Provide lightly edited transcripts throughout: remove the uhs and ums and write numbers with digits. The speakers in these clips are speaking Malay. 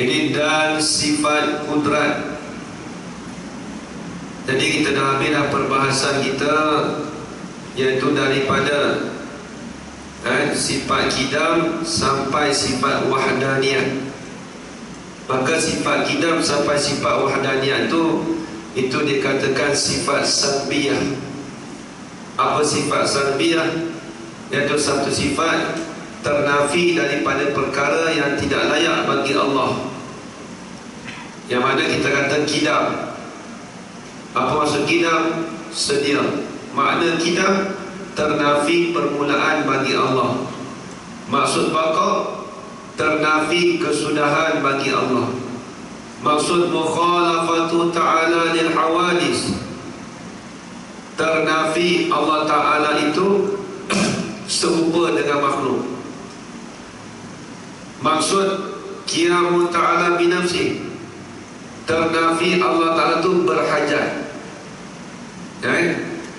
Ini dan sifat kudrat. Jadi kita dah habis dah perbahasan kita, iaitu daripada sifat kidam sampai sifat wahdaniyah. Maka sifat kidam sampai sifat wahdaniyah itu dikatakan sifat salbiyah. Apa sifat salbiyah? Iaitu satu sifat ternafi daripada perkara yang tidak layak bagi Allah, yang mana kita kata kidam. Apa maksud kidam? Sedia. Makna kidam ternafi permulaan bagi Allah. Maksud baqa ternafi kesudahan bagi Allah. Maksud mukhalafatu ta'ala lil hawadis, ternafi Allah Ta'ala itu serupa dengan makhluk. Maksud qiyamu ta'ala binafsi, ternafi Allah Ta'ala itu berhajat.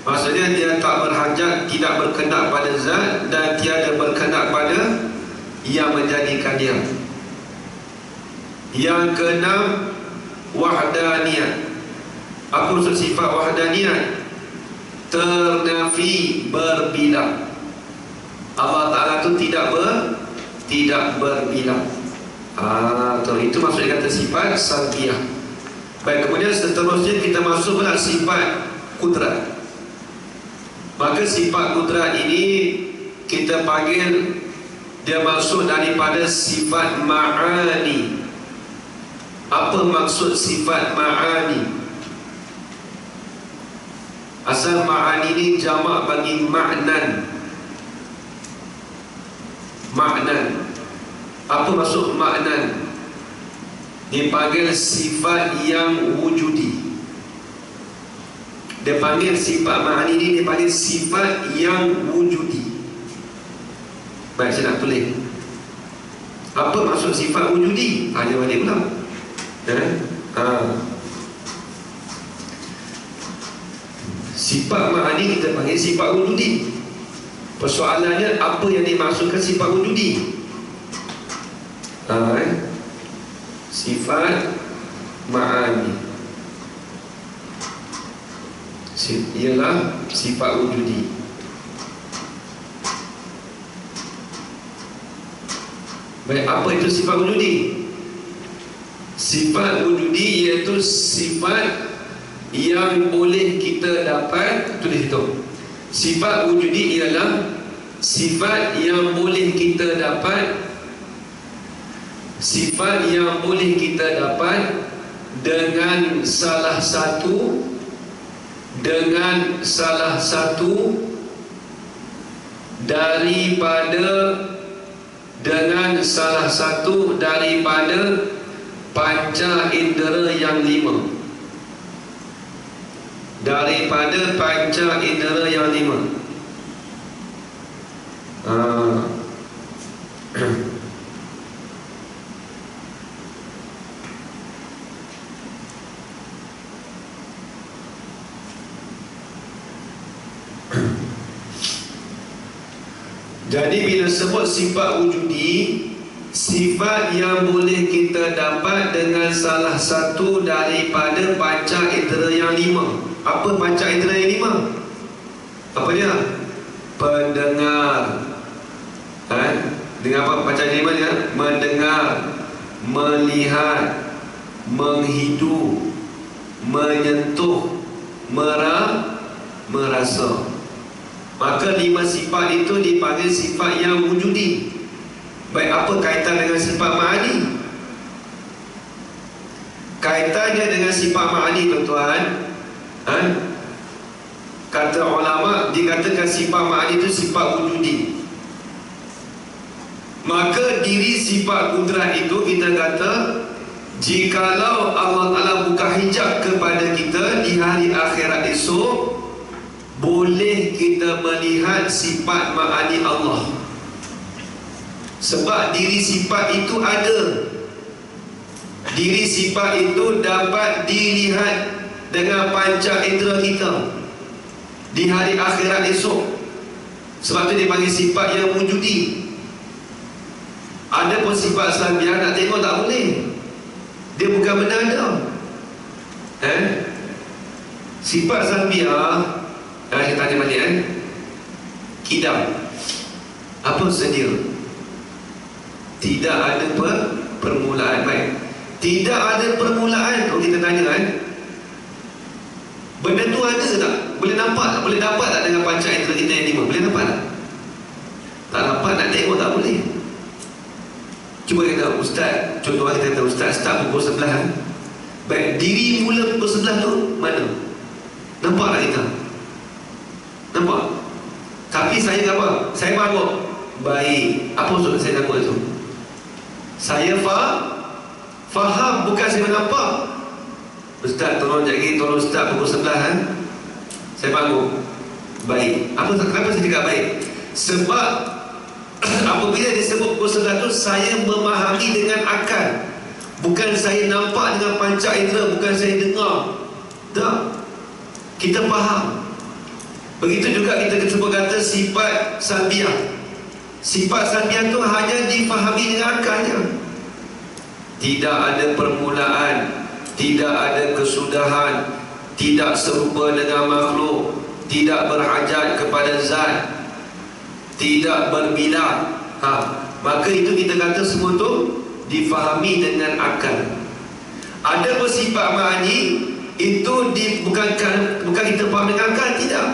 Maksudnya dia tak berhajat, tidak berkendak pada zat, dan tiada berkendak pada yang menjadikan dia. Yang keenam, wahdaniyah. Apa maksud sifat wahdaniyah? Ternafi berbilang. Allah Ta'ala itu tidak berbilang. Itu maksudnya kata sifat salbiyah. Baik, kemudian seterusnya kita masuk pula sifat kudrat. Maka sifat kudrat ini kita panggil dia masuk daripada sifat ma'ani. Apa maksud sifat ma'ani? Asal ma'ani ini jamak bagi ma'nan. Ma'nan. Apa maksud ma'nan? Dipanggil sifat yang wujudi. Dia panggil sifat ma'ani ini, dia panggil sifat yang wujudi. Baik, saya nak tulis. Apa maksud sifat wujudi? Dia balik pula. Sifat ma'ani kita panggil sifat wujudi. Persoalannya, apa yang dimaksudkan sifat wujudi? Sifat ma'ani ialah sifat wujudi. Baik, apa itu sifat wujudi? Sifat wujudi iaitu sifat yang boleh kita dapat. Tulis itu. Sifat wujudi ialah sifat yang boleh kita dapat. Sifat yang boleh kita dapat dengan salah satu daripada panca indera yang lima. Daripada panca indera yang lima. Jadi bila sebut sifat wujudi, sifat yang boleh kita dapat dengan salah satu daripada panca indera yang lima. Apa panca indera yang lima? Apa dia? Pendengar. Dengan apa panca indera yang lima dia? Mendengar, melihat, menghidu, menyentuh, merasa. Maka lima sifat itu dipanggil sifat yang wujudi. Baik, apa kaitan dengan sifat ma'ani? Kaitannya dengan sifat ma'ani, tuan-tuan, kata ulama, dikatakan sifat ma'ani itu sifat wujudi. Maka diri sifat kudrat itu kita kata, jikalau Allah Ta'ala buka hijab kepada kita di hari akhirat esok, boleh kita melihat sifat ma'ani Allah. Sebab diri sifat itu ada. Diri sifat itu dapat dilihat dengan panca indera kita di hari akhirat esok. Sebab itu dipanggil sifat yang wujudi. Ada pun sifat salbiah nak tengok tak boleh. Dia bukan menada. Sifat salbiah, saya tanya balik kidam, apa sedia? Tidak ada permulaan. Baik, tidak ada permulaan. Kalau kita tanya benda tu ada tak? Boleh nampak tak? Boleh dapat tak dengan panca indera kita yang 5? Boleh nampak tak? Tak dapat, nak tengok tak boleh. Cuba kita, ustaz, contoh kita kata ustaz start pukul 11. Baik, diri mula pukul 11 tu mana? Nampak tak kita? Nampak? Tapi saya apa? Saya bangun. Baik, apa maksud saya nampak tu? Saya faham, bukan saya nampak. Ustaz tolong lagi, tolong ustaz pukul 11 saya bangun. Baik, kenapa saya cakap baik? Sebab apabila disebut pukul 11 tu, saya memahami dengan akal, bukan saya nampak dengan panca indera, bukan saya dengar. Tak, kita faham. Begitu juga kita cuba kata sifat salbiah. Sifat salbiah tu hanya difahami dengan akalnya. Tidak ada permulaan, tidak ada kesudahan, tidak serupa dengan makhluk, tidak berhajat kepada zat, tidak berbilang. Maka itu kita kata semua tu difahami dengan akal. Ada bersifat ma'ani itu bukan kita faham dengan akal, tidak.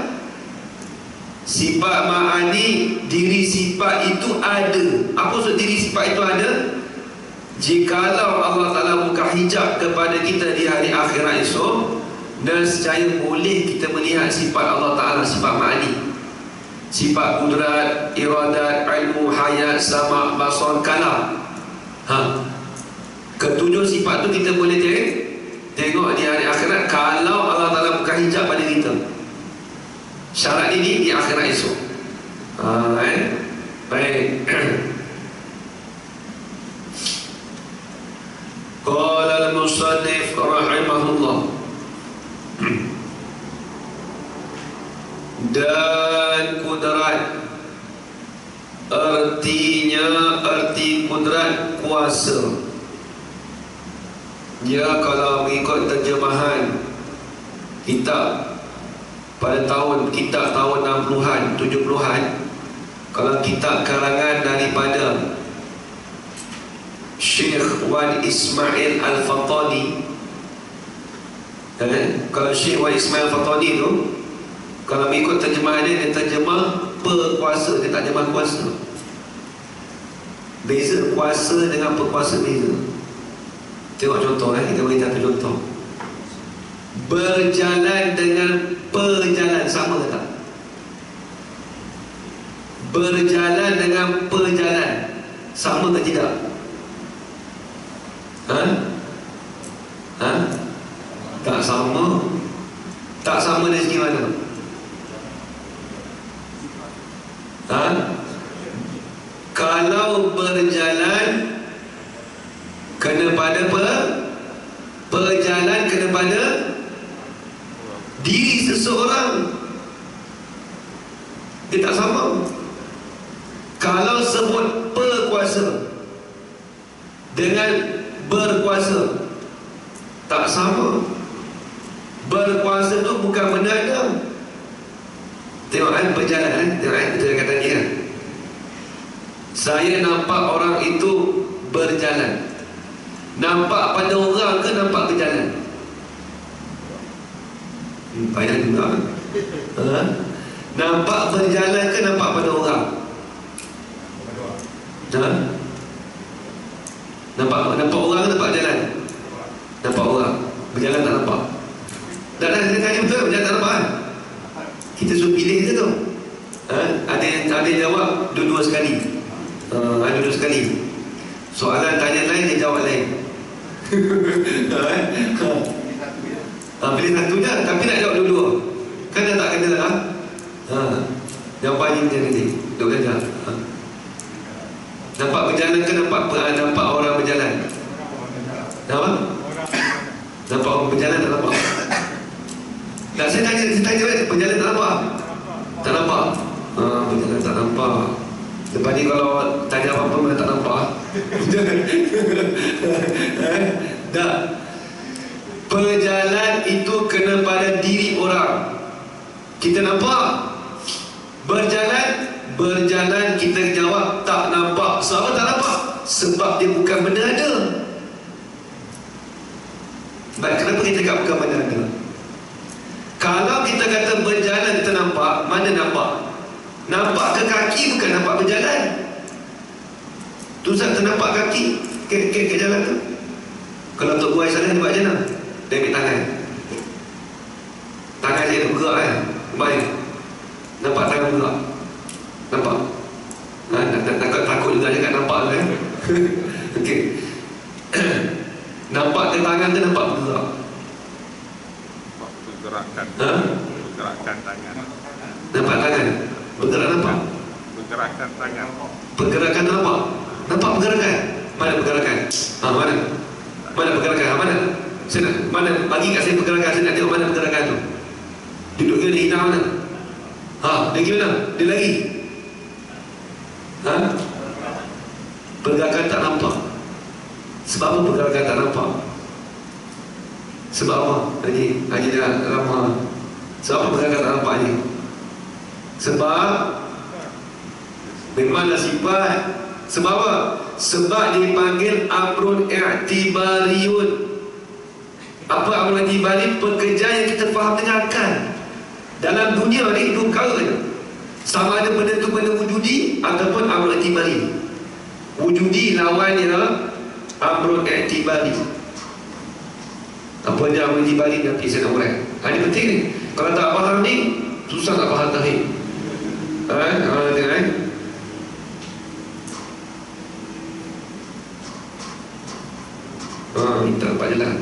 Sifat ma'ani, diri sifat itu ada. Apa maksud diri sifat itu ada? Jikalau Allah Ta'ala buka hijab kepada kita di hari akhirat esok, nescaya boleh kita melihat sifat Allah Ta'ala, sifat ma'ani, sifat kudrat, iradat, ilmu, hayat, sama', basar, kalam. Ketujuh sifat tu kita boleh tengok di hari akhirat kalau Allah Ta'ala buka hijab pada kita. Syarat ini di akhirat esok. Baik. Qala al-musannif rahimahullah, dan kudrat, arti kudrat kuasa. Ya, kalau mengikut terjemahan kitab pada tahun 60-an, 70-an, kalau kitab karangan daripada Syekh Wan Ismail Al-Fatani, kalau Syekh Wan Ismail Al-Fatani tu, kalau mengikut terjemahan dia terjemah perkuasa, dia tak terjemah kuasa. Beza kuasa dengan perkuasa, beza. Tengok contoh, kita beri satu contoh. Berjalan dengan perjalan sama ke tak? Berjalan dengan perjalan sama ke tidak? Tak sama. Tak sama dari segi mana? Kalau berjalan kena pada perjalan kena pada diri seseorang, dia tak sama. Kalau sebut perkuasa dengan berkuasa, tak sama. Berkuasa tu bukan menada. Tengok berjalan, tengok kita kata ni saya nampak orang itu berjalan. Nampak pada orang ke nampak berjalan? Payah juga. Nampak berjalan ke nampak pada orang? Nampak orang ke nampak jalan? Nampak orang. Berjalan tak nampak. Dah kita tanya betul, berjalan tak nampak. Kita suruh pilih je tu. Ada yang jawab dua-dua sekali. Ada dua sekali. Soalan tanya lain, dia jawab lain. Pilih satu je, tapi nak jawab dua-dua. Kan dah tak kena lah. Jawapannya macam ni. Duk belajar. Nampak berjalan ke nampak orang berjalan? Nampak? Nampak orang berjalan tak nampak? Tak, saya tanya berjalan tak nampak? Tak nampak? Berjalan tak nampak. Lepas ni kalau tanya apa-apa mana tak nampak. Tak, benda ada. Baik, kenapa kita cakap bukan benda ada? Kalau kita kata berjalan kita nampak, mana nampak? Nampak ke kaki bukan nampak berjalan. Tu Ustaz ternampak kaki ke jalan tu. Kalau Tok Buai sana dia buat macam mana? Dia ambil tangan. Tangan dia tu gerak kan. Baik. Nampak tangan gerak. Nampak? Takut juga dia kat nampak tu kan. Okey. Nampak ke tangan tu nampak bergerak? Pergerakan. Ha? Pergerakan tangan. Nampak tangan? Bergerak nampak? Pergerakan tangan. Pergerakan tu nampak? Nampak pergerakan? Mana pergerakan? Mana? Mana pergerakan? Mana? Saya nak, mana? Bagi kat saya pergerakan. Saya nak tengok mana pergerakan tu. Duduknya dia hilang mana? Dia pergi mana? Dia lari. Pergerakan tak nampak. Sebab apa pergerakan tak nampak? Sebab apa? Haji dah ramah. Sebab apa pergerakan tak nampak ni? Sebab memanglah sifat. Sebab apa? Sebab dipanggil amrun i'tibariyun. Apa amrun i'tibari? Pekerjaan yang kita faham dengan akal. Dalam dunia ni dua perkara je. Sama ada benda tu benda wujudi ataupun amrun i'tibari. Wujudi lawannya amrun i'tibari. Apa dia amrun i'tibari? Nanti saya nak uraikan. Ini penting ni. Kalau tak faham ni, susah nak faham tauhid. Tengok minta nampak jalan.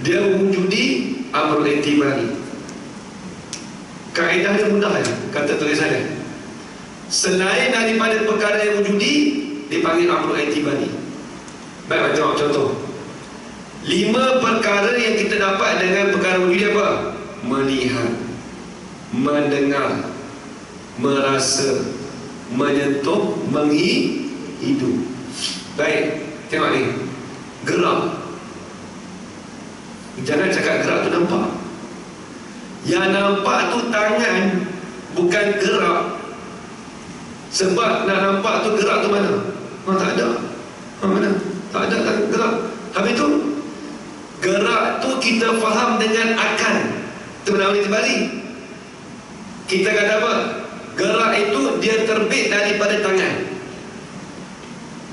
Dia wujudi amrul i'tibari. Kaedah dia mudah je, kata tulisan dia. Selain daripada perkara yang wujudi, dipanggil amrul i'tibari. Baik, macam contoh 5 perkara yang kita dapat dengan perkara wujudi apa? Melihat, mendengar, merasa, menyentuh, menghidup. Baik, tengok ni. Gerak. Jangan cakap gerak tu nampak. Yang nampak tu tangan, bukan gerak. Sebab nak nampak tu gerak tu mana? Tak ada. Mana? Tak ada kan gerak. Habis tu gerak tu kita faham dengan akal. Itu benda i'tibari. Kita kata apa? Gerak itu dia terbit daripada tangan.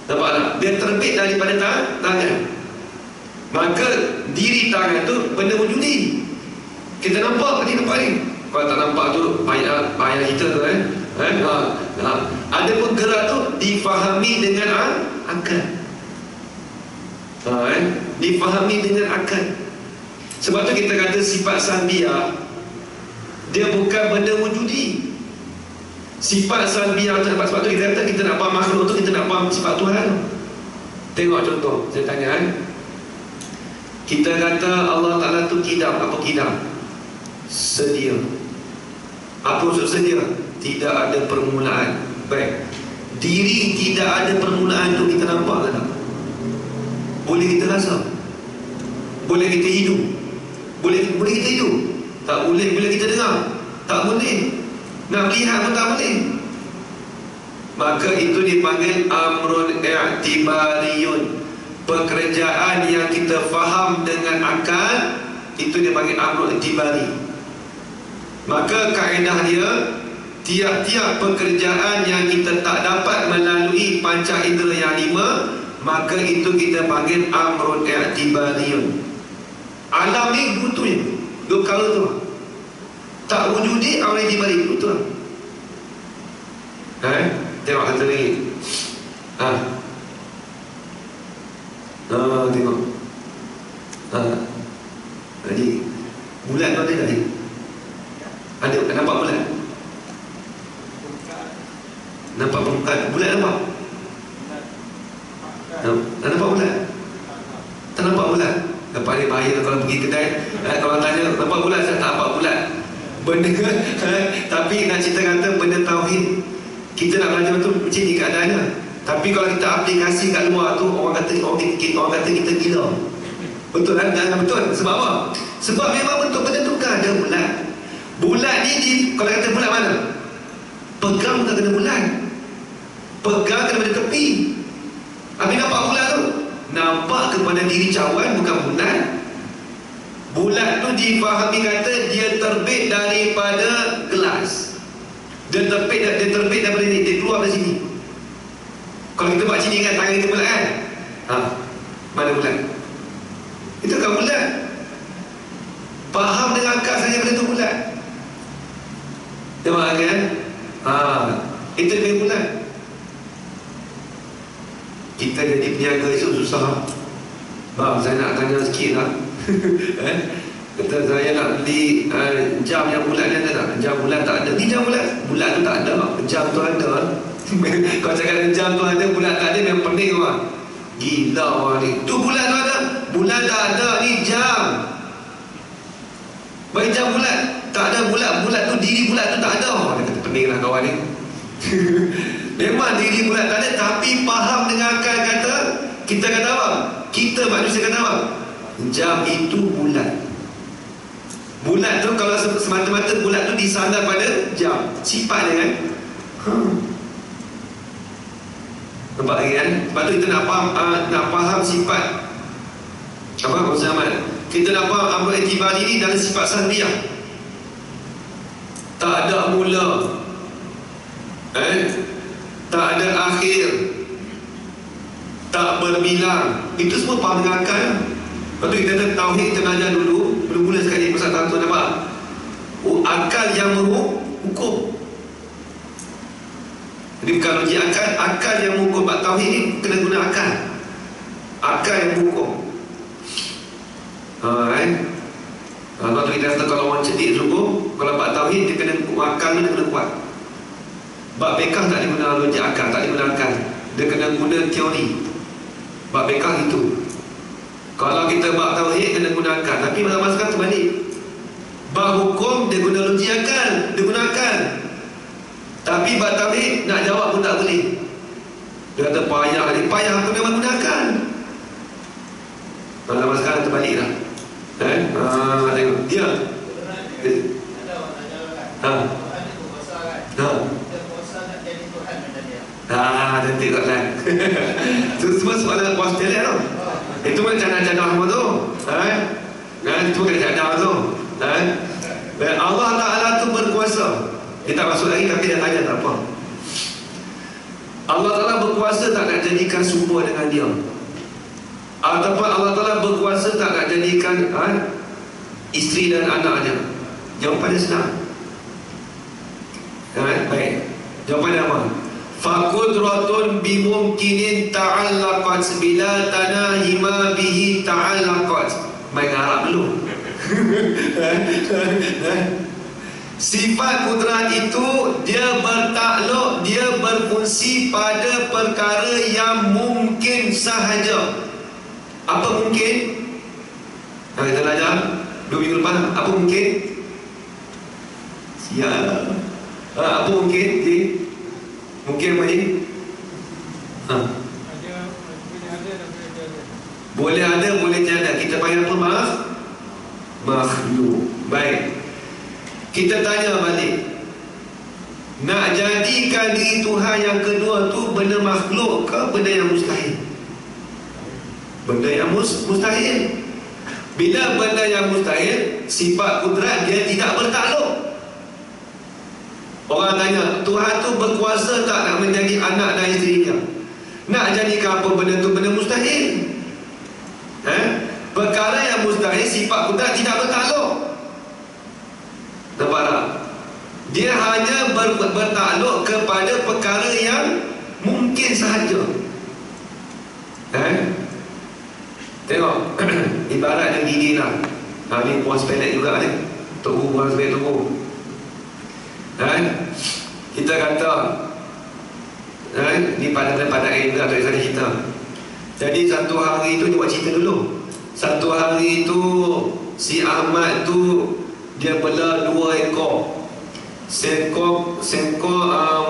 Nampak tak? Dia terbit daripada tangan. Maka diri tangan tu benda wujudi. Kita nampak ni, nampak ni. Kalau tak nampak tu payah kita tu Ada pun gerak tu difahami dengan akal. Difahami dengan akal. Sebab tu kita kata sifat salbiyah dia bukan benda wujudi. Sifat salbiyah tu, sebab tu kita kata kita nak faham makhluk tu, kita nak faham sifat Tuhan. Tengok contoh, saya tanya kita kata Allah Ta'ala tu kidam. Apa kidam? Sedia. Apa maksud sedia? Tidak ada permulaan. Baik, diri tidak ada permulaan tu kita nampak ke tak? Boleh kita rasa? Boleh kita hidup? Boleh kita hidup? Tak boleh. Boleh kita dengar? Tak boleh. Nak lihat pun tak boleh. Maka itu dipanggil amrun i'tibariyun. Pekerjaan yang kita faham dengan akal, itu dipanggil amrun i'tibari. Maka kaedah dia, tiap-tiap pekerjaan yang kita tak dapat melalui panca indera yang 5, maka itu kita panggil amrun i'tibariyun. Alam ni butuhnya dua perkara tu. Tak wujudi amrun i'tibari, betul. Tengok kata lagi. Tengok. Jadi bulan tu ada tak ni? Ada, nampak bulan? Nampak permukaan bulan nampak? Nampak bulan? Tak nampak bulan? Lepas ni bahaya kalau pergi kedai, kalau tanya nampak bulan, saya tak nampak bulan. Benda tapi nak cerita kata benda tauhid, kita nak belajar betul macam ni keadaannya. Tapi kalau kita aplikasi kat luar tu, orang kata kita gila. Betul kan? Betul. Sebab apa? Sebab memang betul benda tu kan ada bulan. Bulan ni kalau kata bulan mana? Pegang tak kena bulan. pegang kepada tepi. Habis nampak bulat tu, nampak kepada diri cawan, bukan bulat. Bulat tu difahami kata dia terbit daripada gelas. Dia terbit daripada ni, dia keluar dari sini. Kalau kita buat sini kan, tangan kita bulat kan? Mana bulat? Itu kan bulat. Faham dengan akal saja benda tu bulat. Nampak kan? Itu lebih bulat. Kita jadi peniaga itu susah. Bang, saya nak tanya sikit lah. Kata saya nak beli jam yang bulat ni ada tak? Jam bulat tak ada. Ni jam bulat? Bulat tu tak ada. Jam tu ada. Kalau cakap jam tu ada, bulat tak ada, memang pening orang. Gila orang ni. Tu bulat tu ada. Bulat tak ada, ni jam. Baik jam bulat. Tak ada bulat. Bulat tu, diri bulat tu tak ada. Dia kata pening lah kawan ni. Memang diri bulat tak ada, tapi faham dengan akal kata, kita kata apa? Kita manusia kata apa? Jam itu bulat. Bulat tu kalau semata-mata bulat tu disandar pada jam, sifat dia kan. Nampak lagi kan? Sebab tu kita nak faham sifat apa Ustaz Ahmad? Kita nak faham amrul i'tibari ni dalam sifat sandriyah. Tak ada mula, tak ada akhir, tak berbilang. Itu semua faham dengan akal. Lepas tu kita ada tauhid, kita belajar dulu. Mula-mula sekali pasal tauhid, nampak? Akal yang menghukum. Jadi bukan logik akal. Akal yang menghukum. Bab tauhid ni kena guna akal. Akal yang menghukum. Lepas tu kita kata kalau orang cerdik sungguh, kalau bab tauhid dia kena akal ni, dia kena kuat. Bab bekah tak boleh guna logik akal, tak boleh guna akal. Dia kena guna teori. Bab bekah itu. Kalau kita bab tauhid kena guna akal. Tapi masa-masa sekarang terbalik. Bab hukum dia guna logik akal, dia guna akal. Tapi bab tauhid nak jawab pun tak boleh. Dia kata payah ni, payah aku memang guna akal. Masa-masa sekarang terbalik dah. Tengok dia. Cantik tak kan? Itu semua soalan puas telek tau. Itu pun cadang-cadang semua tu. Itu kena cadang tu. Dan Allah Ta'ala tu berkuasa. Kita tak masuk lagi, tapi dia tanya tak apa. Allah Ta'ala berkuasa tak nak jadikan serupa dengan dia? Ataupun Allah Ta'ala berkuasa tak nak jadikan isteri dan anaknya? Jawapan dia senang. Baik. Jawapan dia apa? Faqudratun bimumkinin ta'allaqat bila tanahima bihi ta'allaqat. Main Arab dulu. Sifat kudrat itu dia bertakluk, dia berfungsi pada perkara yang mungkin sahaja. Apa mungkin? Kita belajar 2 minggu lepas. Apa mungkin? Sial. Apa mungkin? Mungkin apa ni? Boleh ada, boleh tiada. Kita panggil apa? Makhluk. Baik. Kita tanya balik. Nak jadikan diri Tuhan yang kedua tu benda makhluk ke benda yang mustahil? Benda yang mustahil. Bila benda yang mustahil, sifat kudrat dia tidak bertakluk. Orang tanya, Tuhan tu berkuasa tak nak menjadi anak dan isterinya? Nak jadikan apa benda tu benda mustahil? Perkara yang mustahil, sifat kudrat tidak bertakluk. Nampak tak? Dia hanya bertakluk kepada perkara yang mungkin sahaja. Tengok ibarat yang gigi lah. Ni puas pelet juga ni. Tunggu puas pelet tunggu. Kita kata ni pada air juga tak ada cerita. Jadi satu hari tu, dia buat cerita dulu. Satu hari tu si Ahmad tu dia bela 2 ekor. Seekor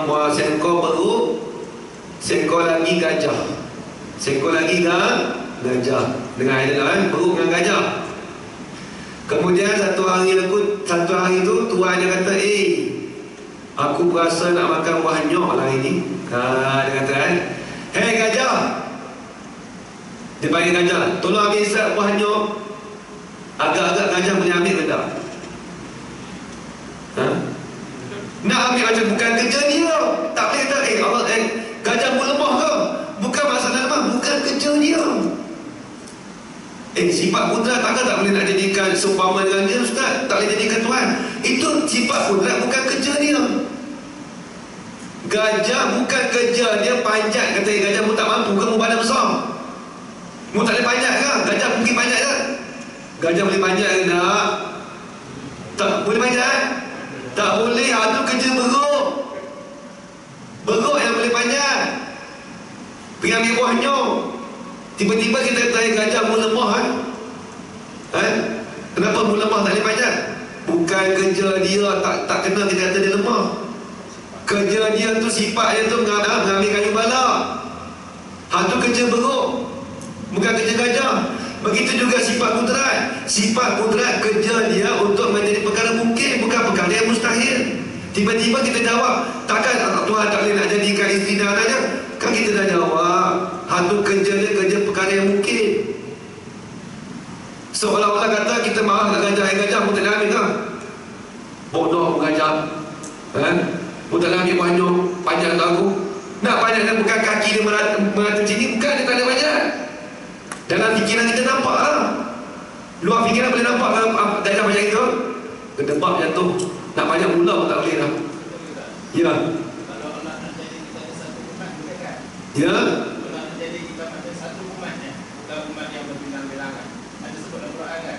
beruk, seekor lagi gajah. Seekor lagi gajah. Dengan air dalam beruk dengan gajah. Kemudian satu hari tu tuan dia kata, Aku berasa nak makan buah nyok lah ini. Dia kata hei gajah. Dia panggil gajah, tolong ambil isap buah nyok. Agak-agak gajah boleh ambil ke tak? Nak ambil macam bukan kerja dia. Tak boleh tak? Allah, gajah pun lemah ke? Bukan masalah lemah, bukan kerja dia. Sifat kudrat takkan tak boleh nak jadikan seumpama dengan dia, Ustaz? Tak boleh jadikan Tuhan. Itu sifat kudrat, bukan kerja dia. Gajah bukan kerja dia panjat. Kata gajah mu tak mampu ke? Mu badan besar, mu tak boleh panjat ke? Gajah mungkin panjat ke? Gajah boleh panjat ke tak? Tak boleh panjat? Tak boleh. Itu kerja beruk. Beruk yang boleh panjat. Pergi ambil buah nyok. Tiba-tiba kita kata gajah mu lemah Kenapa mu lemah tak boleh panjat? Bukan kerja dia, tak kena kita kata dia lemah. Kerja dia tu, sifat dia tu mengambil kayu balak. Itu kerja beruk, bukan kerja gajah. Begitu juga sifat kudrat. Sifat kudrat kerja dia untuk menjadi perkara mungkin, bukan perkara yang mustahil. Tiba-tiba kita jawab, takkan Tuhan tak boleh nak jadikan isteri dan anaknya? Kan kita dah jawab, itu kerja dia, kerja perkara yang mungkin. Seolah-olah kata kita marah nak gajah, gajah mu tak nak ambil kan? Bodoh mu gajah, mu tak nak ambil buah nyok, panjat ke aku. Nak panjat dan bukan kaki dia merata macam ni, bukan, dia tak ada panjat. Dalam fikiran kita nampak lah. Luar fikiran boleh nampak gajah macam itu. Kedebak jatuh. Nak panjat mula pun tak boleh dah. Ya. Kalau Allah nak jadi kita ada satu umat, boleh kan? Ya. Kalau nak jadi kita ada satu umatnya, bukan umat yang berbilang-bilangan. Ada sebut dalam Quran kan?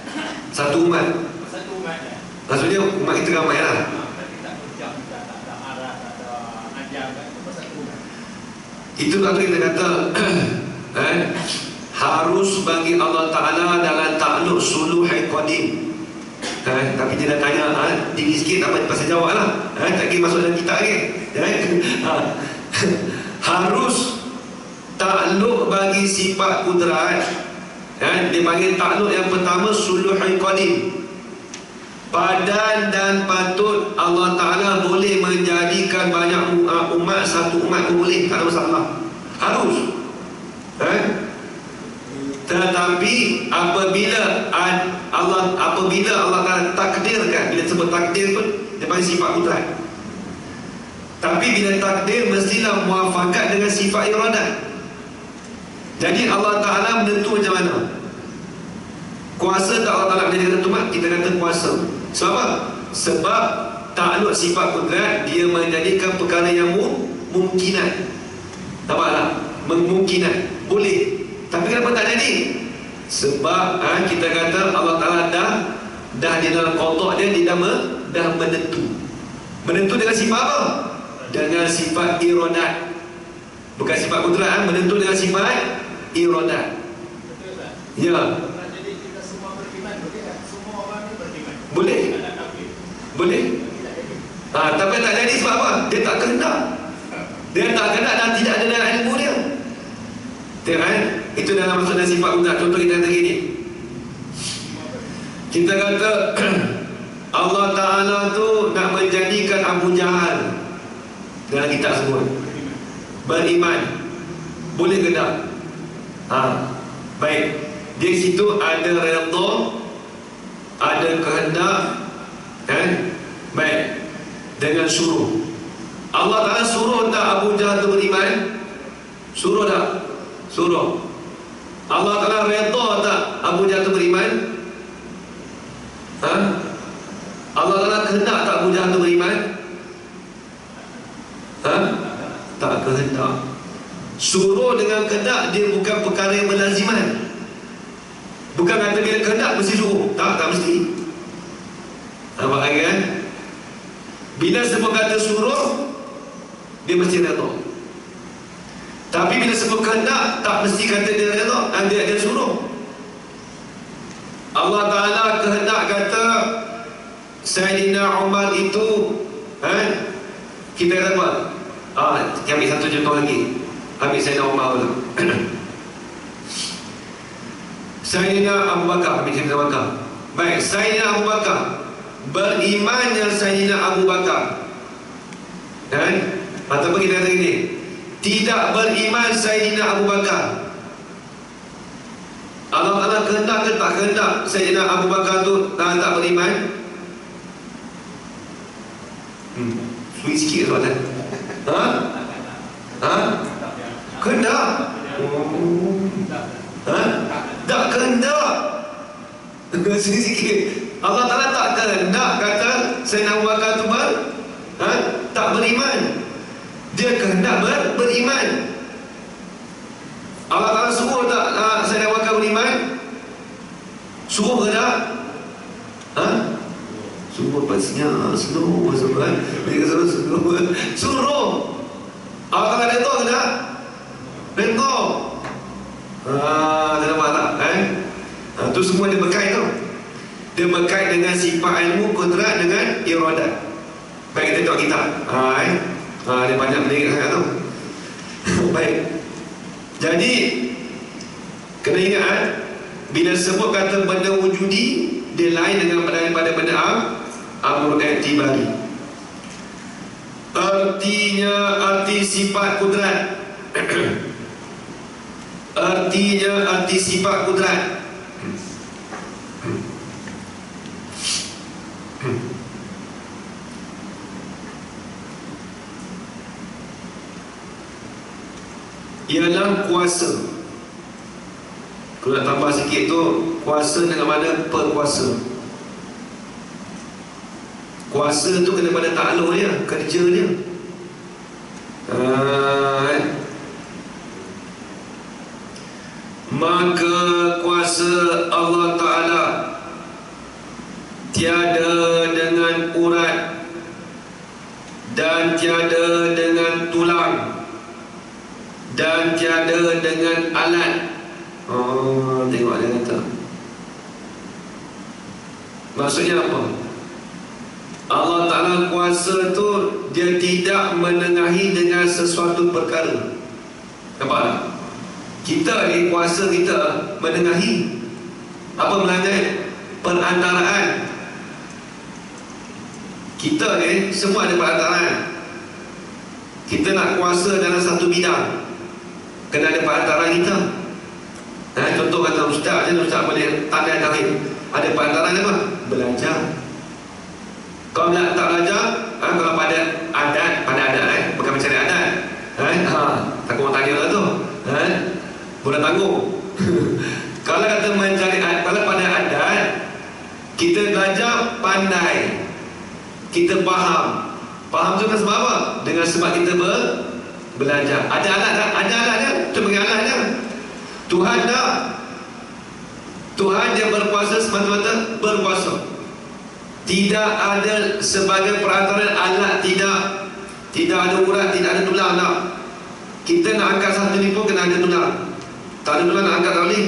Satu umat. Satu umatnya. Maksudnya umat kita ramai lah. Berarti tak berjam, tak ada marah, tak ada ajar kan? Itu satu umat. Itu kalau kita kata harus bagi Allah Ta'ala dalam takluk suluhai qadim. Tapi dia dah tanya tinggi sikit, apa pasal jawab lah. Tak kira masuk dalam kitab ke. Harus takluk bagi sifat kudrat. Dia panggil takluk yang pertama suluhai qadim. Padan dan patut Allah Ta'ala boleh menjadikan banyak umat, satu umat pun boleh, tak ada masalah. Harus. Tetapi apabila Allah Ta'ala takdirkan, bila sebut takdir pun dia panggil sifat kudrat. Tapi bila takdir mestilah muafakat dengan sifat iradat. Jadi Allah Ta'ala menentu macam mana? Kuasa tak Allah Ta'ala menjadikan umat? Kita kata kuasa. Sebab apa? Sebab takluk sifat kudrat, dia menjadikan perkara yang mungkinan. Tampaklah? Memungkinan. Boleh. Tapi kenapa tak jadi? Sebab kita kata Allah Ta'ala dah di dalam qada dia, dia dah menentu. Menentu dengan sifat apa? Dengan sifat iradat. Bukan sifat kudrat, menentu dengan sifat iradat. Betul tak? Ya. Jadi kita semua beriman, boleh tak? Semua orang ni beriman. Boleh. Tak kafir. Boleh. Tapi tak jadi sebab apa? Dia tak kehendak. Dia tak kehendak dan tidak ada dalam ilmu dia. Itu dalam maksud dan sifat kudrat. Contoh kita kata gini, kita kata Allah Ta'ala tu nak menjadikan Abu Jahal dalam kitab semua beriman. Boleh ke tak? Baik. Di situ ada redha, ada kehendak, baik, dengan suruh. Allah Ta'ala suruh tak Abu Jahal tu beriman? Suruh tak? Suruh. Allah Ta'ala redha tak Abu Jahal tu beriman? Allah Ta'ala kehendak tak Abu Jahal tu beriman? Tak kehendak. Suruh dengan kehendak dia bukan perkara yang berlaziman. Bukan kata bila kehendak mesti suruh. Tak mesti. Nampak lagi kan? Bila sebut kata suruh, dia mesti redha. Tapi bila sebut kehendak, tak mesti kata dia redha, dia suruh. Allah Ta'ala kehendak kata Sayyidina Umar itu kita kata apa? Kita ambil satu contoh lagi. Ambil Sayyidina Umar dulu. Sayyidina Abu Bakar. Ambil Sayyidina Abu Bakar. Baik, Sayyidina Abu Bakar, berimannya Sayyidina Abu Bakar Kan? Ataupun kita kata gini, tidak beriman Sayyidina Abu Bakar. Allah Ta'ala kehendak ke tak kehendak Sayyidina Abu Bakar tu tak beriman? Sulit sikit soalan. Kehendak? Tak kehendak. Sulit sikit. Allah Ta'ala tak kehendak kata Sayyidina Abu Bakar tu tak beriman. Dia kehendak beriman. Allah Ta'ala suruh tak Sayyidina Abu Bakar beriman? Suruh ke tak? Suruh pasnya slow. Suruh. Allah Ta'ala redha ke tak? Redha. Dia nampak tak? Itu semua dia berkait tau. Dia berkait dengan sifat ilmu, kudrat dengan iradat. Baik, kita tengok kitab. Dia banyak benda sangat tu. Baik. Jadi kena ingat, bila sebut kata benda wujudi, dia lain dengan daripada benda amr i'tibari. Artinya arti sifat kudrat. Artinya arti sifat kudrat. Ialah kuasa. Kalau nak tambah sikit tu, kuasa dengan mana perkuasa. Kuasa tu kena pada takluk dia, kerja dia. Maka kuasa Allah Ta'ala tiada dengan urat dan tiada dengan tulang dan tiada dengan alat. Tengok dia kata. Maksudnya apa? Allah Ta'ala kuasa tu dia tidak menengahi dengan sesuatu perkara. Nampak tak? Kita ni kuasa kita menengahi. Apa melanggar? Perantaraan. Kita ni semua ada perantaraan. Kita nak kuasa dalam satu bidang, kena ada perantaraan kita. Contoh kata ustaz je, ustaz boleh tanda tauhid. Ada perantaraan apa? Belajar. Kalau tak belajar, kalau pada adat, bukan mencari adat. Takut orang tanya lah tu. Boleh tanggung. Kalau kata mencari adat, kalau pada adat, kita belajar pandai, kita faham. Faham tu kan sebab apa? Dengan sebab kita belajar. Ada alat tak? Ada alat kan? Kita panggil alat kan? Tuhan tak? Tuhan dia berkuasa semata-mata berkuasa. Tidak ada sebagai perantara alat, tidak ada urat, tidak ada tulang tak. Kita nak angkat satu ni pun kena ada tulang. Tak ada tulang nak angkat tak boleh.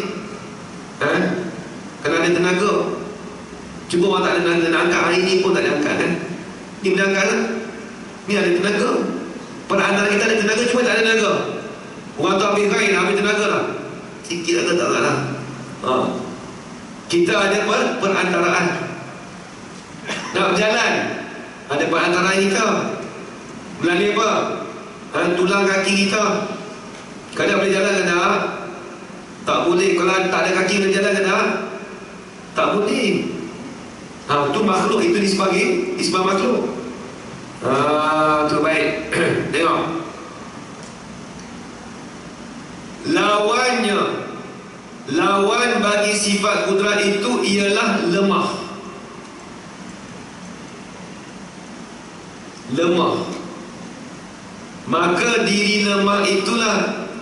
Kena ada tenaga. Cuba orang tak ada tenaga nak angkat hari ni pun tak ada angkat kan. Ni boleh angkat kan? Ni ada tenaga. Perantara kita ada tenaga, cuma tak ada tenaga. Orang tu ambil kain, ambil tenaga lah. Sikit tak lah. Kita ada perantaraan. Nak berjalan, ada perantaraan kita. Melalui apa? Tulang kaki kita. Kadang boleh jalan ke tak? Tak boleh. Kalau tak ada kaki boleh jalan ke tak? Tak boleh. Itu makhluk, itu disebabkan makhluk. Tu baik. Tengok. Lawan bagi sifat kudrat itu ialah lemah. Maka diri lemah itulah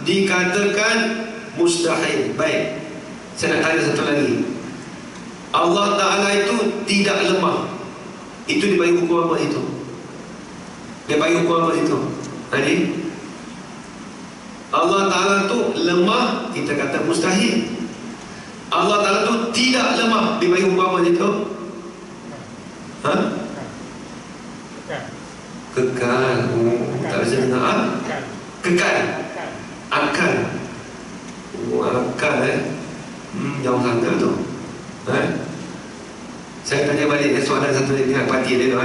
dikatakan mustahil. Baik, saya nak tanya satu lagi. Allah Ta'ala itu tidak lemah. Itu dia bagi hukum apa itu? Dia bagi hukum apa itu? Tadi Allah Ta'ala tu lemah, kita kata mustahil. Allah Ta'ala tu tidak lemah, dia bagi hukum apa itu? Kekal. Tak bisa dengar. Kekal. Akal. Akal jauh sangat tu. Saya tanya balik soalan satu lagi dengan parti dia tu.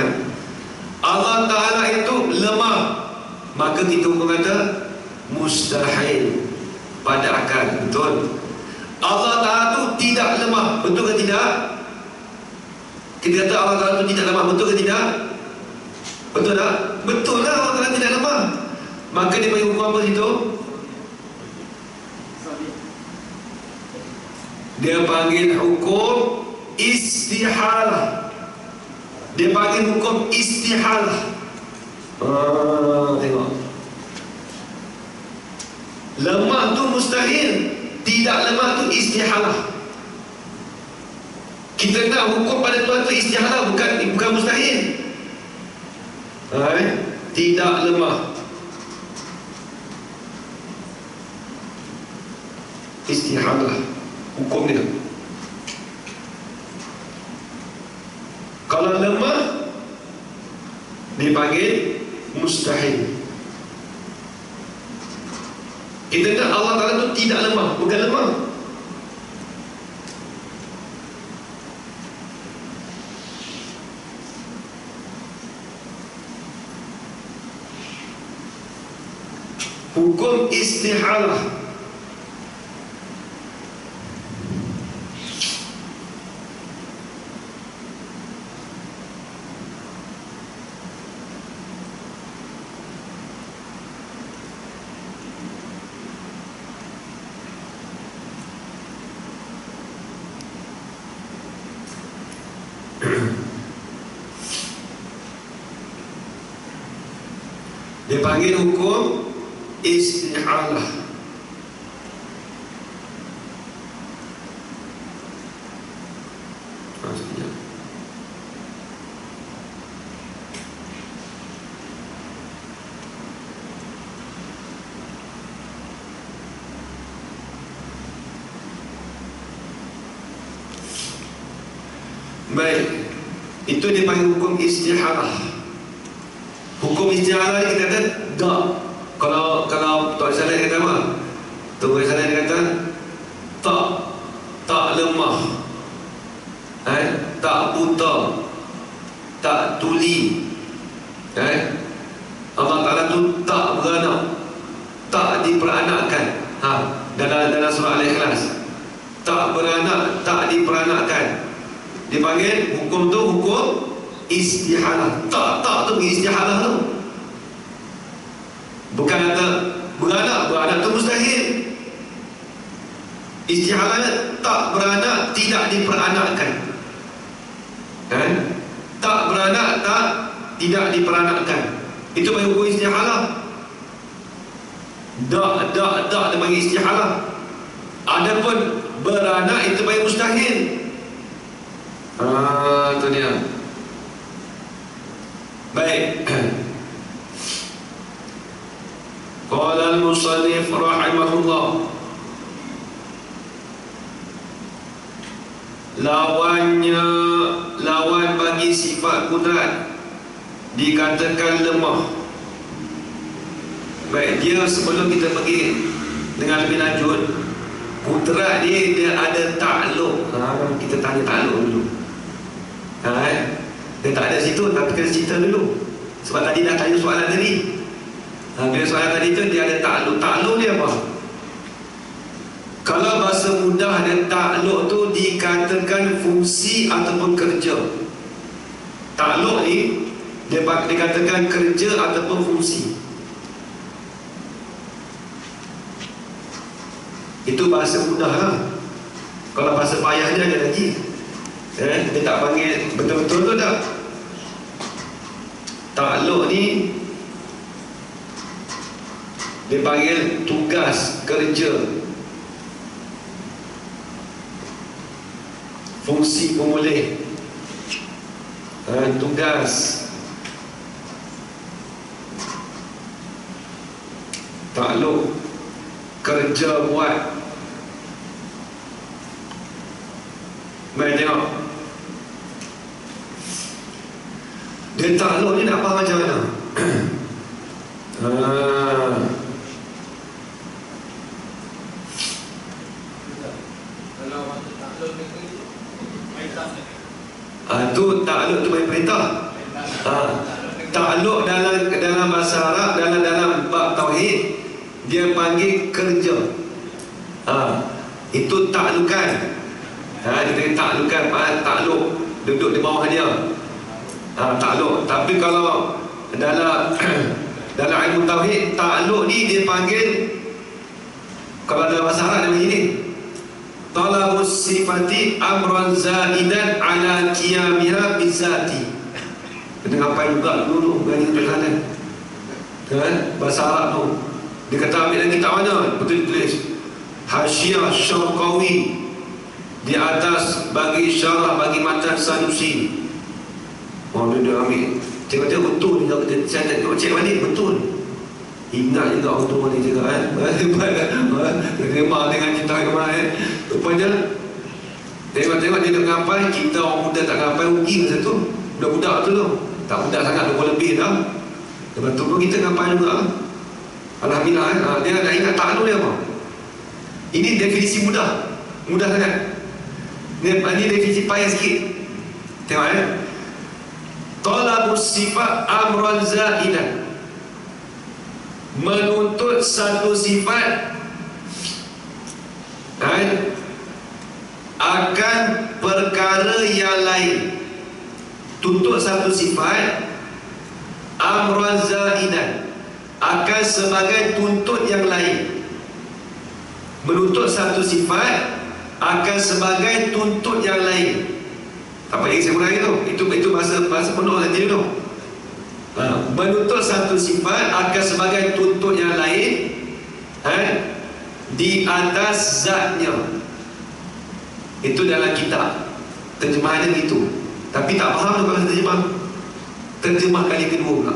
Allah Ta'ala itu lemah, maka kita hukum kata mustahil pada akal. Betul. Allah Ta'ala tu tidak lemah, betul ke tidak? Kita kata Allah Ta'ala tu tidak lemah, betul ke tidak? Betul tak? Betul lah, Allah Ta'ala tidak lemah. Maka dia bagi hukum apa situ? Dia panggil hukum istihalah. Dia panggil hukum istihalah. Tengok, lemah tu mustahil, tidak lemah tu istihalah. Kita nak hukum pada Tuhan tu istihalah, bukan mustahil. Tidak lemah, istihalah hukum dia. Kalau lemah dipanggil mustahil. Kita nak Allah Ta'ala tu tidak lemah, bukan lemah. Hukum istihalah. Dia panggil hukum istihalah. Baik, itu dipanggil hukum istihalah. Hukum istihalah ni kita kata tak. Kalau Tuan Saleh kata apa? Tuan Saleh kata tak lemah, tak buta, tak tuli, Allah Ta'ala tu tak beranak, tak diperanakkan. Dalam surah Al-Ikhlas, tak beranak, tak diperanakkan. Dipanggil hukum tu hukum istihalah. Tak tu istihalah tu. Bukan kata beranak tu mustahil. Istihalah tak beranak, tidak diperanakkan. Tak beranak, tidak diperanakkan. Itu bagi hukum istihalah. Tak dia bagi istihalah. Adapun beranak itu bagi mustahil. Itu dia. Baik. Qala al-musannif rahimahullah, lawan bagi sifat kudrat dikatakan lemah. Baik, dia sebelum kita pergi dengan lebih lanjut, kudrat dia ada takluk. Kita tanya takluk dulu. Dia tak ada situ, tapi kena cerita dulu. Sebab tadi dah tanya soalan tadi. Bila soalan tadi tu dia ada takluk. Takluk dia apa? Kalau bahasa mudah dan takluk tu dikatakan fungsi ataupun kerja. Takluk ni dia dikatakan kerja ataupun fungsi. Itu bahasa mudah lah. Kalau bahasa payahnya ada lagi. Dia tak panggil betul-betul tu tak. Takluk ni dia panggil tugas kerja, fungsi pemulih, tugas. Takluk kerja buat. Mari tengok. Dia takluk ni nak faham macam mana? Kalau waktu takluk negeri tu, main tak negeri. Tu takluk tu main perintah. Takluk negeri Takluk dalam bahasa Arab, dalam bab tauhid, dia panggil kerja. Itu taklukan. Dia taklukan, takluk, duduk di bawah dia. Takluk. Tapi kalau dalam dalam ilmu tauhid, takluk ni dia panggil, kalau dalam bahasa Arab dia panggil ni, talabus sifati amran zaidan ala qiyamiha bizati. Kena ngapain juga dulu mengaji perjalanan. Kan? Bahasa Arab tu. Dia kata ambil dalam kitab mana? Betul tulis. Hasyiah Syarqawi di atas bagi syarah bagi matan Sanusi. Dia ambil. Tengok-tengok betul ni. Saya tengok cek balik betul. Ingat juga orang tua ni juga kan. Terima dengan kita kemarin. Rupanya tengok-tengok dia nak ngapai, kita orang muda tak ngapai, rugi masa tu. Budak-budak tu tu. Tak muda sangat, 20 lebih dah. Lepas tu pun kita ngapai juga. Alhamdulillah kan. Dia nak ingat takluk dia apa. Ini definisi mudah. Mudah sangat. Ini definisi payah sikit. Tengok kan. Talabus sifat amran zaidan, menuntut satu sifat akan perkara yang lain. Tuntut satu sifat amran zaidan, akan sebagai tuntut yang lain. Menuntut satu sifat akan sebagai tuntut yang lain. Apa yang saya ulangi tu? Itu bahasa penuh saja tu. Menuntut satu sifat akan sebagai tuntut yang lain di atas zatnya. Itu dalam kitab terjemahannya gitu. Tapi tak faham tu bahasa terjemah. Terjemah kali kedua pula.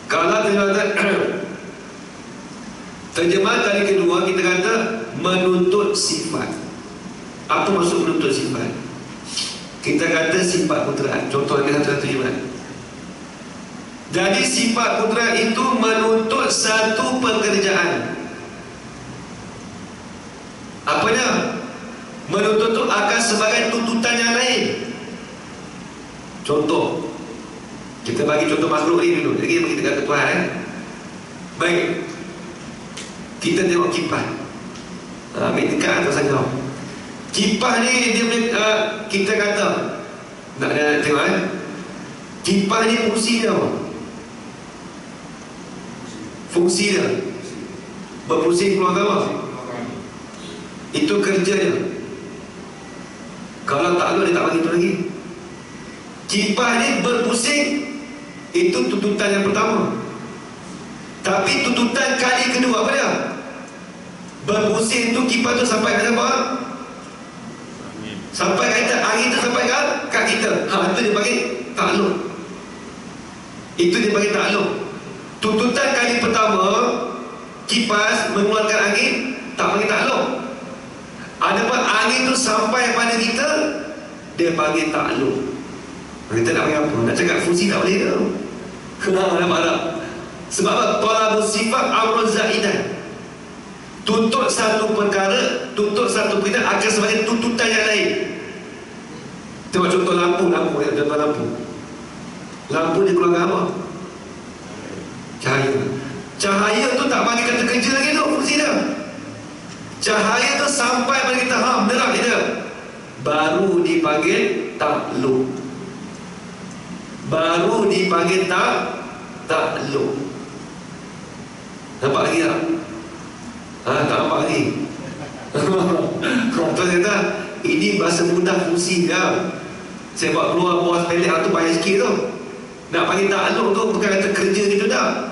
Kalau terjemah kali kedua, kita kata menuntut sifat. Apa maksud menuntut sifat? Kita kata sifat kudrat. Contoh ini satu terjemah. Jadi sifat kudrat itu menuntut satu pekerjaan. Apanya? Menuntut itu akan sebagai tuntutan yang lain. Contoh, kita bagi contoh makhluk ini dulu. Lagi kita kata Tuhan. Baik, kita tengok kipas. Ambil dekat atau saja. Kipas ni dia kita kata nak ada tengok kipas ni fungsi dia apa? Fungsi dia berpusing keluar apa? Itu kerja dia. Kalau tak ada dia tak bagi tu lagi. Kipas ni berpusing, itu tuntutan yang pertama. Tapi tuntutan kali kedua apa dia? Berpusing tu kipas tu sampai ke apa? Sampai kat kita, angin tu sampai kat kita. Itu dia panggil takluk. Itu dia panggil takluk. Tuntutan kali pertama, kipas mengeluarkan angin, tak panggil takluk. Adapun angin tu sampai pada kita, dia panggil takluk. Kita nak panggil apa? Nak cakap fungsi tak boleh ke? Nampak tak? Sebab apa? Talabus sifat amrun zaidan. Tuntut satu perkara, tuntut satu perkara akan sebagai tuntutan yang lain. Tengok contoh lampu ya, contoh lampu. Lampu dia keluarkan apa? Cahaya. Cahaya tu tak bagi kata kerja lagi tu fungsi dia. Cahaya tu sampai pada kita menerang kita, baru dipanggil takluk. Baru dipanggil takluk. Nampak lagi tak? Tak nampak lagi. Terus kata ini bahasa mudah fungsi dia. Saya buat keluar buah sepelek tu payah sikit tu. Nak panggil takluk tu bukan kata kerja gitu dah.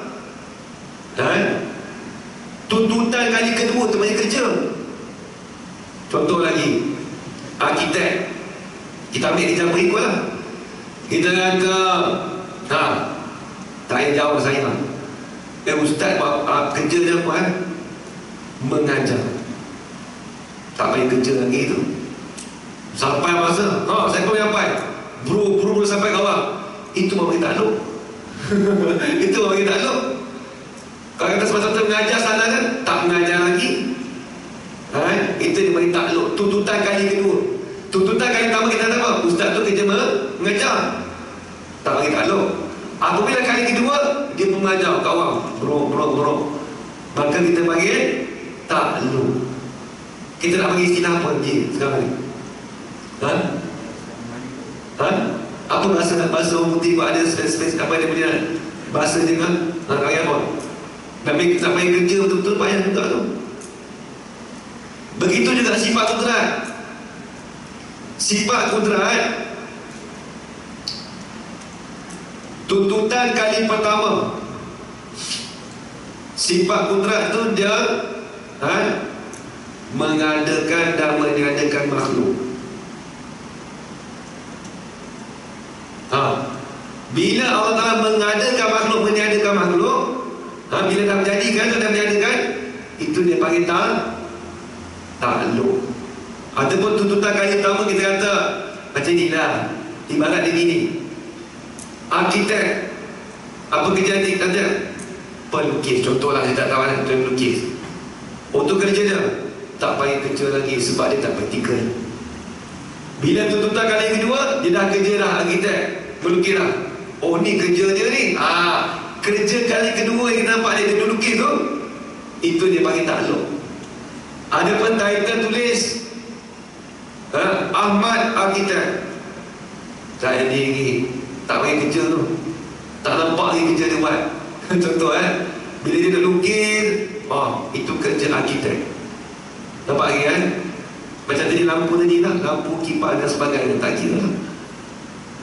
Tuntutan kali kedua tu banyak kerja. Contoh lagi, arkitek. Kita ambil example berikut lah. Kita kata tak payah jauh saya lah. Ustaz buat kerja dia apa mengajar. Tak payah kerja lagi tu. Sampai masa saya pun sampai buru-buru sampai kawan. Itu baru kita takluk. Itu baru kita takluk. Kalau kata semasa-masa mengajar sana kan, tak mengajar lagi. Itu dia bagi takluk. Tuntutan kali kedua. Tuntutan kali pertama kita kata apa? Ustaz tu kerja mengajar, tak bagi takluk. Apabila kali kedua dia mengajar kat orang, berok. Maka kita panggil takluk. Kita nak bagi istilah apa je sekarang ni? Apa bahasa orang putih buat ada space apa dia punya bahasa je kan? Kaya apa? Nak bagi kerja betul-betul payah juga tu. Begitu juga sifat kudrat. Sifat kudrat, tuntutan kali pertama, sifat kudrat tu dia mengadakan dan meniadakan makhluk. Bila Allah Ta'ala mengadakan makhluk, meniadakan makhluk, bila dah menjadikan tu, dah meniadakan, itu dia panggil takluk. Ataupun tuntutan kali pertama kita kata macam inilah, ibarat dia gini. Arkitek, apa kerja arkitek? Pelukis, contohlah, saya tak tahu lah, pelukis. Untuk kerja dia tak payah kerja lagi sebab dia tak praktikal. Bila tuntutan kali kedua, dia dah kerja dah, arkitek, melukis dah. Oh, ni kerja dia ni. Kerja kali kedua yang kita nampak dia melukis tu, itu dia panggil takluk. Ada pun title tulis Ahmad Arkitek. Saya ni tak payah kerja tu, tak nampak lagi kerja dia buat. Contoh bila dia nak lukis, itu kerja arkitek. Nampak lagi kan? Macam tadi lampu tadi lah, lampu kipas dan sebagainya, tak kira lah.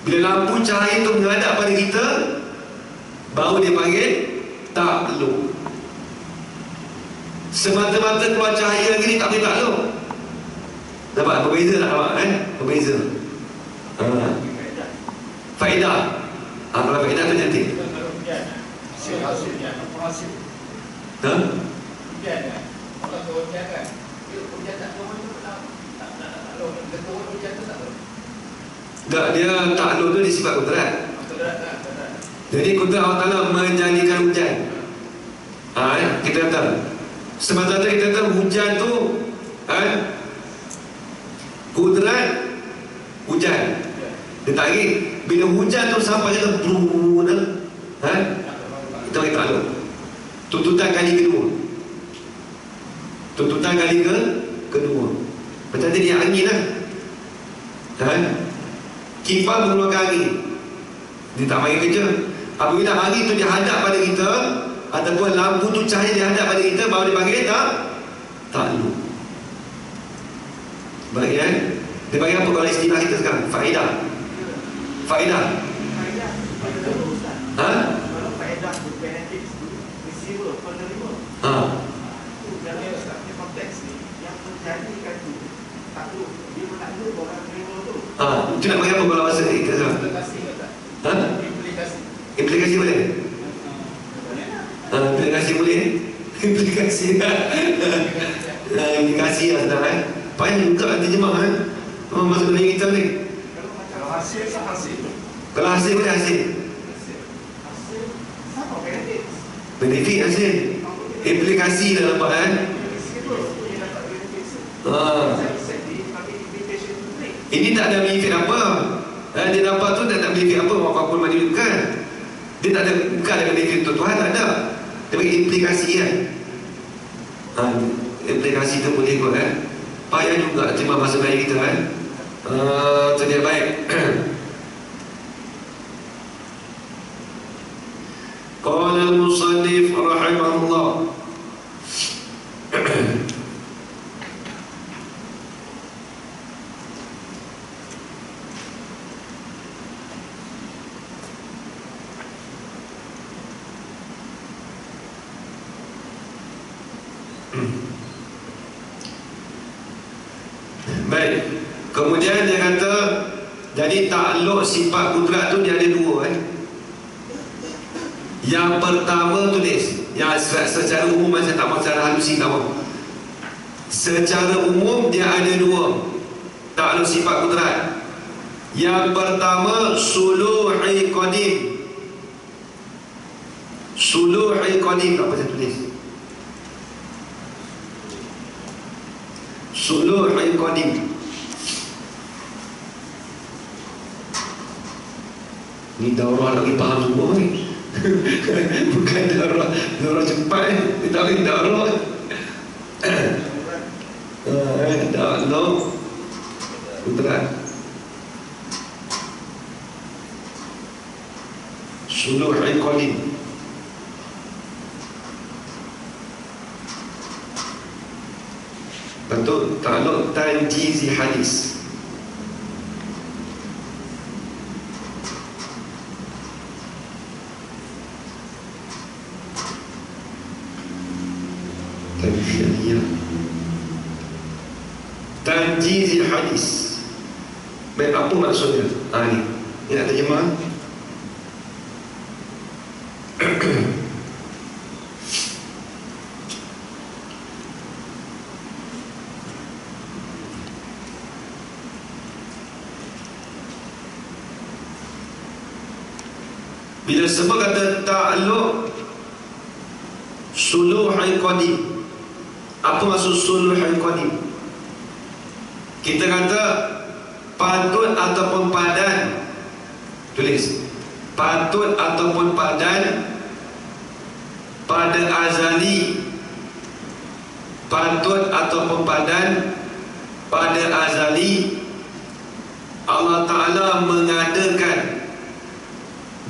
Bila lampu cahaya tu menghadap pada kita, baru dia panggil takluk. Semata-mata keluar cahaya gini tak boleh takluk. Dapat berbeza tak awak berbeza. Faedah. Kalau faedah tu cantik. Tak, dia takluk tu disifat kudrat. Jadi kudrat Allah Ta'ala menjadikan hujan. Kita kata semata-mata kita kata hujan tu kudrat hujan. Dia tak lagi. Bila hujan tu sampai kita kita bagi takluk. Tuntutan kali kedua. Tuntutan kali kedua. Macam tadi angin lah. Kipas mengeluarkan angin, dia tak bagi kerja. Apabila angin tu dihadap pada kita, ataupun lampu tu cahaya dihadap pada kita, baru dia panggil takluk. Baik dia bagi apa kalau istilah kita sekarang? Faedah. Kalau faedah tu benefit receiver, penerima. Dalam konteks ni yang terjadikan tu takluk, dia menakluk orang terima tu. Itu nak bagi apa kalau bahasa kita sekarang? Implikasi boleh? Implikasi boleh? Implikasi lah sedang payah juga terjemah masa Melayu kita ni. Kalau hasil Kalau hasil boleh hasil benefit hasil. Implikasi dah nampak ini tak ada benefit apa. Dia dapat tu tak ada benefit apa. Walaupun mandi bukan. Dia tak ada, bukan ada benefit untuk Tuhan, tak ada. Dia bagi implikasi implikasi tu boleh kot payah juga terima bahasa Melayu kita tu dia baik. Qala al-musannif rahimahullah. Baik. Kemudian dia kata, jadi takluk sifat kudrat tu dia ada dua Yang pertama tulis, yang secara umum saya tak mahu secara halusi tak mahu. Secara umum dia ada dua takluk sifat kudrat. Yang pertama suluhi qadim. Suluhi qadim apa saya tulis? Suluhi qadim. Ni daurah lagi faham semua ni. Bukan daurah cepat tapi daurah daurah putra suluh al-qadim. Bentuk ta'alluq tanjizi hadis. Tanjizi hadis. Baik, apa maksudnya? Ni nak terjemah. Bila sebut kata ta'alluq suluhul qadim, apa maksud suluhul qadim? Kita kata patut ataupun padan, tulis patut ataupun padan pada azali, patut ataupun padan pada azali Allah Ta'ala mengadakan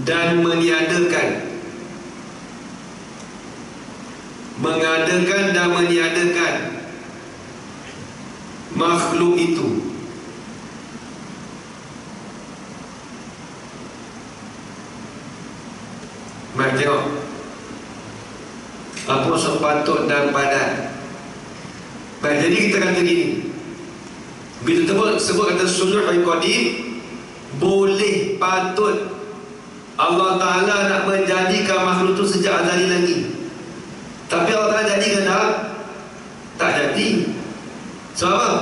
dan meniadakan, mengadakan dan meniadakan makhluk itu. Mari tengok apa maksud patut dan padan. Baik, jadi kita kata gini, bila sebut kata suluhul qadim, boleh patut Allah Ta'ala nak menjadikan makhluk itu sejak azali lagi. Tapi Allah Ta'ala jadikan tak jadi. Sebab apa?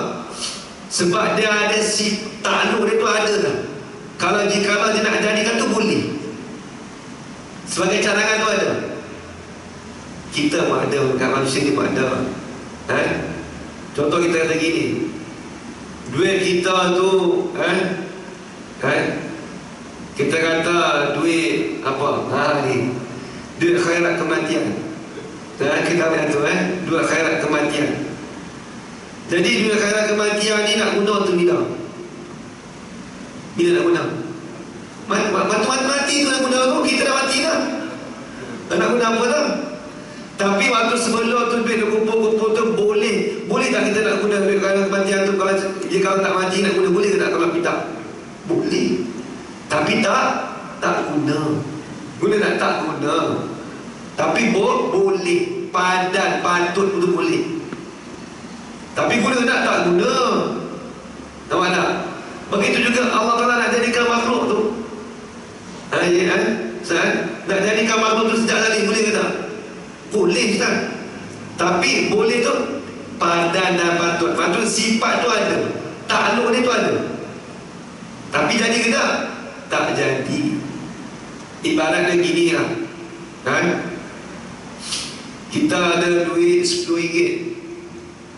Sebab dia ada si ta'alluq dia tu ada dah. Kalau dia nak jadikan tu boleh. Sebagai cadangan tu ada. Kita pun ada, kat manusia ni pun ada. Contoh kita kata gini, duit kita tu kita kata duit apa? Ni duit khairat kematian. Kita ambil tu duit khairat kematian. Jadi duit khairat kematian ni nak guna tu bila? Bila nak guna? Mati tu nak guna tu, kita dah mati dah. Nak guna apa dah? Tapi waktu sebelum tu duit kumpul-kumpul tu boleh tak kita nak guna duit khairat kematian tu? Kalau tak mati nak guna, boleh ke tak kalau kita? Boleh. Tapi tak guna. Guna tak guna. Tapi boleh. Padan, patut itu boleh. Tapi guna tak guna. Nampak tak? Begitu juga Allah Ta'ala nak jadikan makhluk tu. Nak jadikan makhluk tu sejak tadi, boleh ke tak? Boleh Ustaz. Tapi boleh tu padan dan patut. Patut sifat tu ada, ta'alluq ni tu ada. Tapi jadi ke tak? Tak jadi. Ibaratnya gini lah, kita ada duit RM10,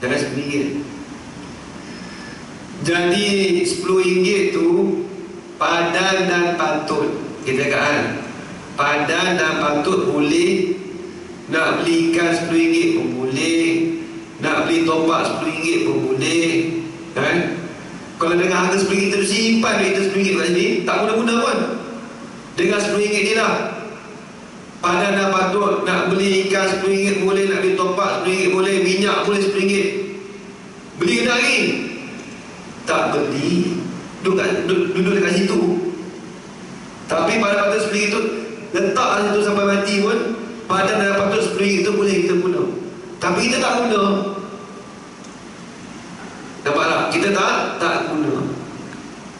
dah RM10. Jadi RM10 tu padan dan patut. Kita katakan padan dan patut boleh. Nak beli ikan RM10 pun boleh, nak beli topak RM10 pun boleh. Kalau dengan harga RM10 kita simpan duit kita RM10 kat sini, tak guna-guna pun. Dengan RM10 ni lah, padan dan patut. Nak beli ikan RM10 boleh, nak beli topak RM10 boleh, minyak boleh RM10. Beli ke tak lagi? Tak beli. Duduk dekat situ. Tapi pada patut RM10 tu letak kat situ sampai mati pun, padan dan patut RM10 tu boleh kita guna. Tapi kita tak guna. Nampak tak? Kita tak guna.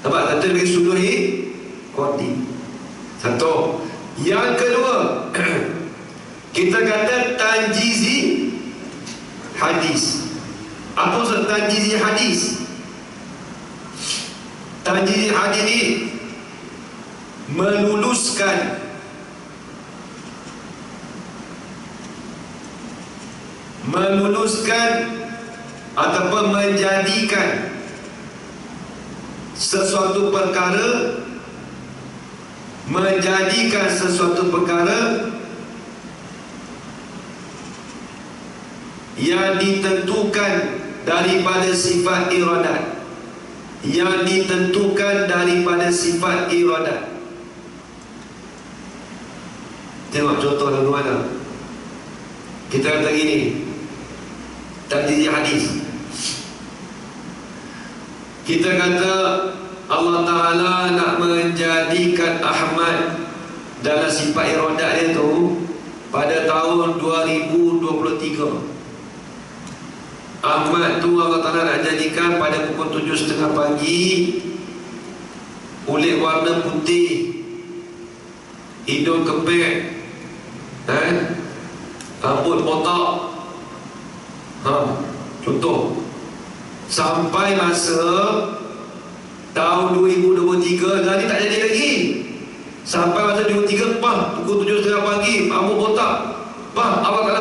Nampak tak? Kita bagi suluhi qadim. Satu. Yang kedua, kita kata tanjizi hadis. Apa maksud tanjizi hadis? Tanjizi hadis ni meluluskan ataupun menjadikan sesuatu perkara menjadikan sesuatu perkara yang ditentukan daripada sifat iradat, yang ditentukan daripada sifat iradat. Tengok contoh lagu mana. Kita kata gini, tadi hadis, kita kata Allah Ta'ala nak menjadikan Ahmad dalam sifat iradat dia tu pada tahun 2023. Ahmad tu Allah Ta'ala nak jadikan pada pukul 7.30 pagi, kulit warna putih, hidung kepek, rambut botak, contoh. Sampai masa tahun 2023 dah ni tak jadi lagi. Sampai masa 2023, pukul 7.30 pagi, rambut botak, Allah Ta'ala